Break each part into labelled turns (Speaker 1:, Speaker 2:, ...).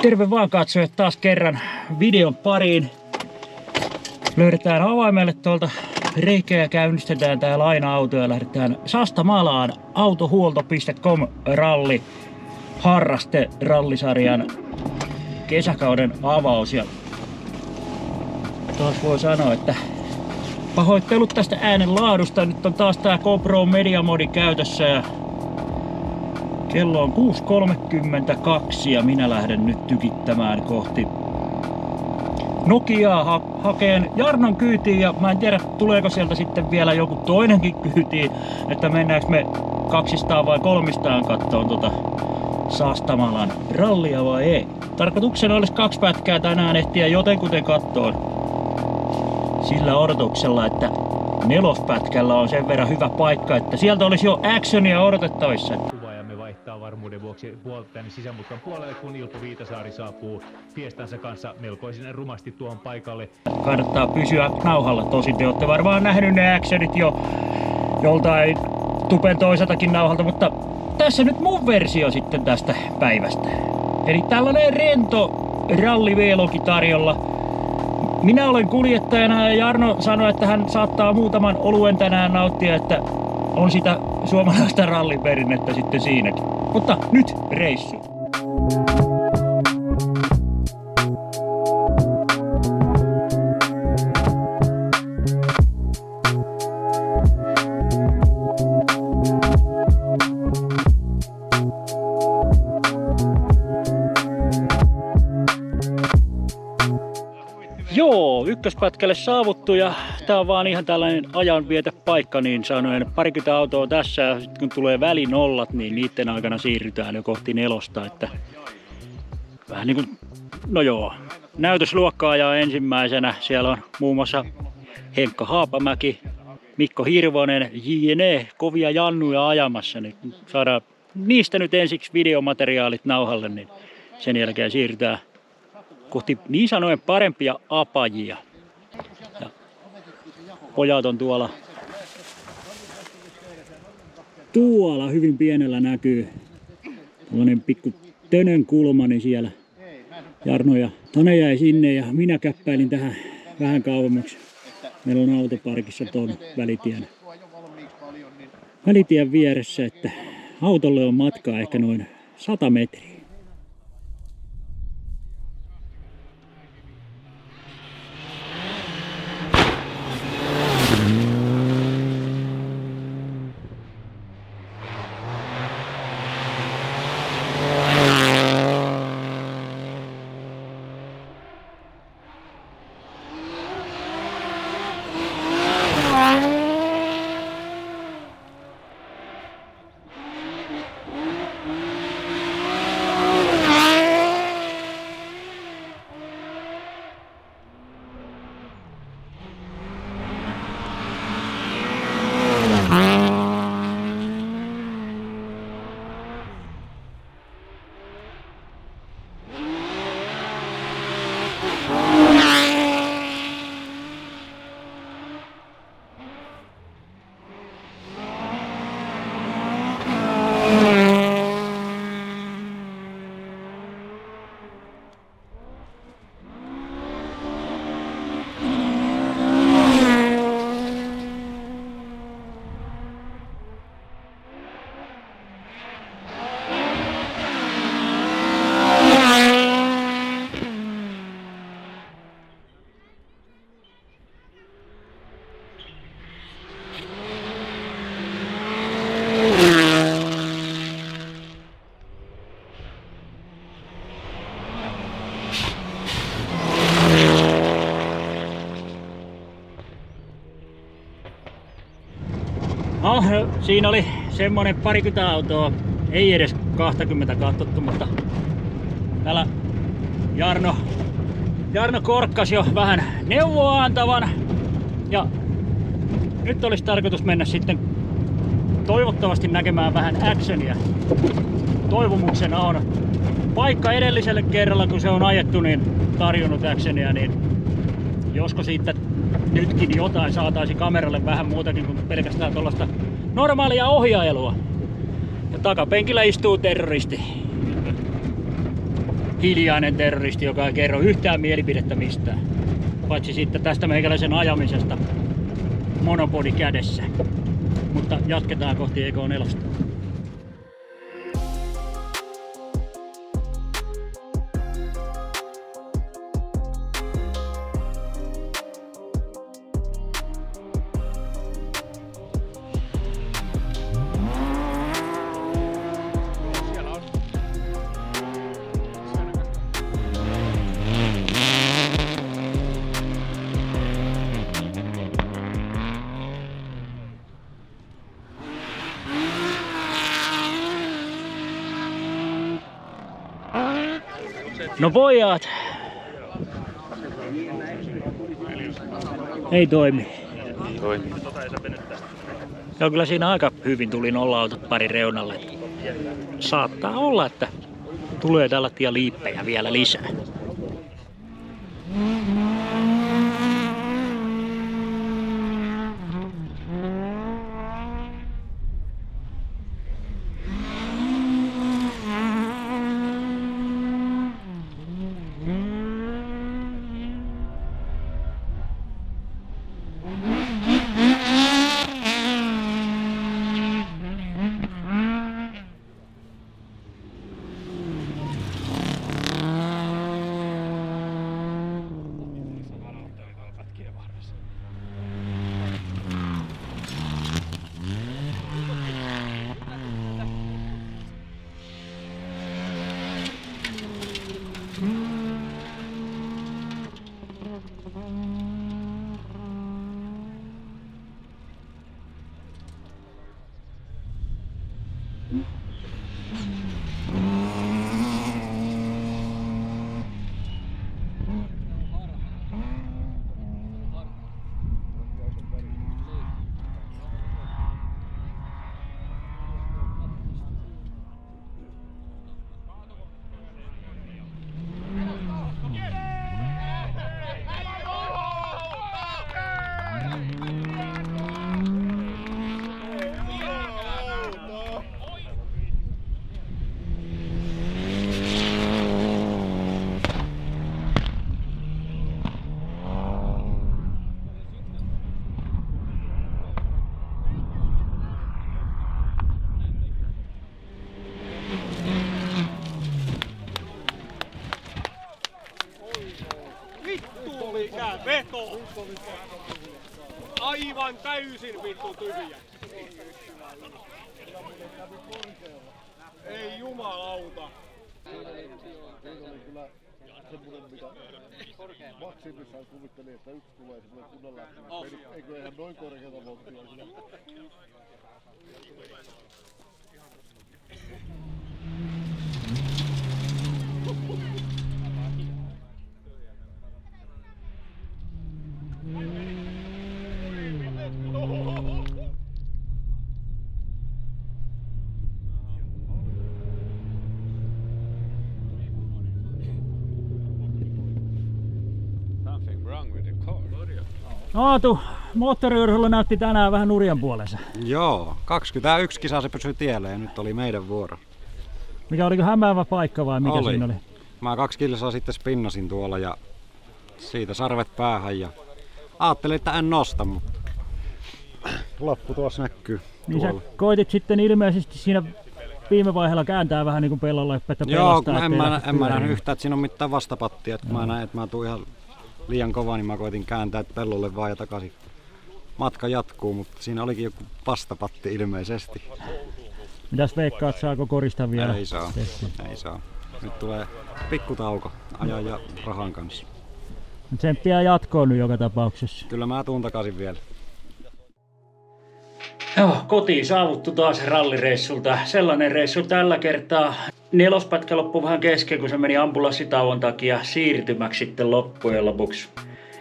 Speaker 1: Terve vaan katsojat taas kerran videon pariin. Löydetään avaimelle tuolta reikä ja käynnistetään tää laina-auto ja lähdetään Sastamalaan autohuolto.com ralli harraste rallisarjan kesäkauden avaus. Ja taas voi sanoa, että pahoittelut tästä äänen laadusta. Nyt on taas tää GoPro Media Modi käytössä ja kello on 6.32 ja minä lähden nyt tykittämään kohti Nokiaa hakeen Jarnon kyytiin, ja mä en tiedä tuleeko sieltä sitten vielä joku toinenkin kyytiin, että mennäänkö me 200 vai 300 kattoon tota Sastamalan rallia vai ei. Tarkoituksena olisi 2 pätkää tänään ehtiä jotenkuten kattoon sillä odotuksella, että 4. on sen verran hyvä paikka, että sieltä olisi jo actionia odotettavissa.
Speaker 2: Kuvaajamme vaihtaa varmuuden vuoksi tänne sisämutkan puolelle, kun Ilpo Viitasaari saapuu Fiestansa kanssa melkoisen rumasti tuohon paikalle.
Speaker 1: Kannattaa pysyä nauhalla, tosin te olette varmaan nähnyt ne actionit jo joltain tupen toiseltakin nauhalta, mutta tässä nyt mun versio sitten tästä päivästä. Eli tällainen rento ralli-vlogi tarjolla. Minä olen kuljettajana ja Jarno sanoi, että hän saattaa muutaman oluen tänään nauttia, että on sitä suomalaista ralliperinnettä sitten siinäkin. Mutta nyt reissu. Joo, ykköspätkälle saavuttu ja tää on vaan ihan tällainen ajanvietepaikka, niin sanoen 20 autoa tässä ja sitten kun tulee välinollat, niin niiden aikana siirrytään jo kohti 4. Että vähän niin kuin, no joo, näytösluokka ajaa ensimmäisenä. Siellä on muun muassa Henkka Haapamäki, Mikko Hirvonen, JNE, kovia jannuja ajamassa. Niin saadaan niistä nyt ensiksi videomateriaalit nauhalle, niin sen jälkeen siirrytään kohti niin sanoen parempia apajia. Ja pojat on tuolla hyvin pienellä näkyy tällainen pikku Tönön kulma, niin siellä Jarno ja Tane jäi sinne ja minä käppäilin tähän vähän kauemmaksi. Meillä on autoparkissa tuon välitien vieressä, että autolle on matkaa ehkä noin 100 metriä. No, siinä oli semmonen 20 autoa, ei edes 20 katsottu, mutta täällä Jarno korkkasi jo vähän neuvoa antavan. Ja nyt olisi tarkoitus mennä sitten toivottavasti näkemään vähän actionia. Toivomuksena on paikka edelliselle kerralla, kun se on ajettu, niin tarjonnut actionia, niin josko siitä nytkin jotain saataisiin kameralle vähän muutakin kuin pelkästään tuollaista normaalia ohjailua. Ja takapenkillä istuu terroristi. hiljainen terroristi, joka ei kerro yhtään mielipidettä mistään. Paitsi sitten tästä meikäläisen ajamisesta monopoli kädessä. Mutta jatketaan kohti EK4. No pojat! Ei toimi. Joo, kyllä siinä aika hyvin tuli nolla-autot pari reunalle. Saattaa olla, että tulee tällaisia liippejä vielä lisää.
Speaker 3: Veto! Aivan täysin vittu tyhjä. Ei jumalauta.
Speaker 4: Kyllä semmoinen, mitä maksimissaan kuvitteli, että yksi tulee semmoinen kunnon lähti. Eikö ihan noin korkeata volttia kyllä?
Speaker 1: Aatu, moottoriurheilu näytti tänään vähän nurjan puolensa.
Speaker 5: Joo, 21 kisaa se pysyi tiellä ja nyt oli meidän vuoro.
Speaker 1: Mikä oliko hämäävä paikka vai mikä
Speaker 5: oli.
Speaker 1: siinä oli?
Speaker 5: Mä 2 kilsaa sitten spinnasin tuolla ja siitä sarvet päähän ja ajattelin, että en nosta, mutta loppu tuossa näkyy.
Speaker 1: Niin
Speaker 5: tuolla.
Speaker 1: sä koitit sitten ilmeisesti siinä viime vaiheella kääntää vähän niin kuin pellolla, että
Speaker 5: Joo, kun
Speaker 1: pelastaa.
Speaker 5: en mä nähnyt yhtään, että siinä on mitään vastapattia. Kun mä näin, että mä tuun ihan liian kova, niin mä koitin kääntää pellolle vaan ja takaisin. Matka jatkuu, mutta siinä olikin joku vastapatti ilmeisesti.
Speaker 1: Mitäs veikkaat, saako korista vielä?
Speaker 5: Ei saa, ei saa. Nyt tulee pikkutauko ajan ja rahan kanssa.
Speaker 1: Tsemppiä jatkoon nyt joka tapauksessa.
Speaker 5: Kyllä mä tuun takaisin vielä.
Speaker 1: Joo, kotiin saavuttu taas rallireissulta. Sellainen reissu tällä kertaa. Nelospätkä loppui vähän kesken, kun se meni ambulanssitauon takia siirtymäksi sitten loppujen lopuksi.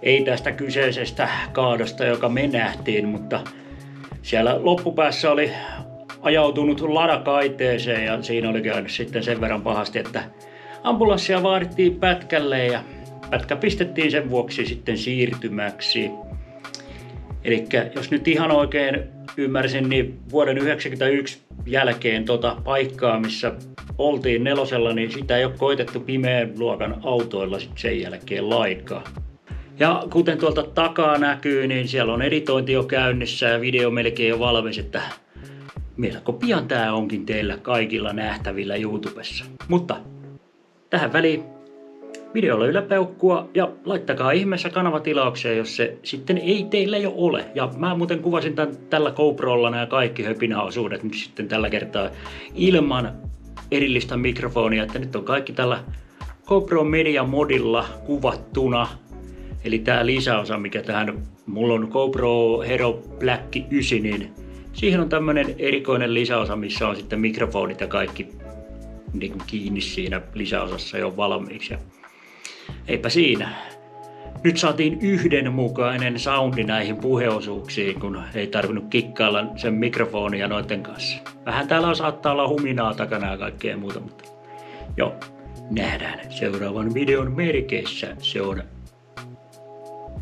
Speaker 1: Ei tästä kyseisestä kaadosta, joka me nähtiin, mutta siellä loppupäässä oli ajautunut ladakaiteeseen ja siinä oli käynyt sitten sen verran pahasti, että ambulanssia vaadittiin pätkälle ja pätkä pistettiin sen vuoksi sitten siirtymäksi. Elikkä jos nyt ihan oikein ymmärsin, niin vuoden 1991 jälkeen paikkaa, missä oltiin 4, niin sitä ei ole koitettu pimeän luokan autoilla sit sen jälkeen lainkaan. Ja kuten tuolta takaa näkyy, niin siellä on editointi jo käynnissä ja video melkein jo valmis, että melko pian tää onkin teillä kaikilla nähtävillä YouTubessa. Mutta tähän väliin videolla yläpeukkua ja laittakaa ihmeessä kanavatilaukseen, jos se sitten ei teillä jo ole. Ja mä muuten kuvasin tällä GoProlla nämä kaikki höpinäosuudet nyt sitten tällä kertaa ilman erillistä mikrofonia, että nyt on kaikki tällä GoPro Media Modilla kuvattuna. Eli tää lisäosa, mikä tähän, mulla on GoPro Hero Black 9, niin siihen on tämmönen erikoinen lisäosa, missä on sitten mikrofonit ja kaikki niin kuin kiinni siinä lisäosassa jo valmiiksi. Ja eipä siinä. Nyt saatiin yhdenmukainen soundi näihin puheosuuksiin, kun ei tarvinnut kikkailla sen mikrofonin ja noiden kanssa. Vähän täällä saattaa olla huminaa takana ja kaikkea muuta, mutta joo, nähdään seuraavan videon merkeissä. Se on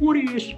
Speaker 1: morjes!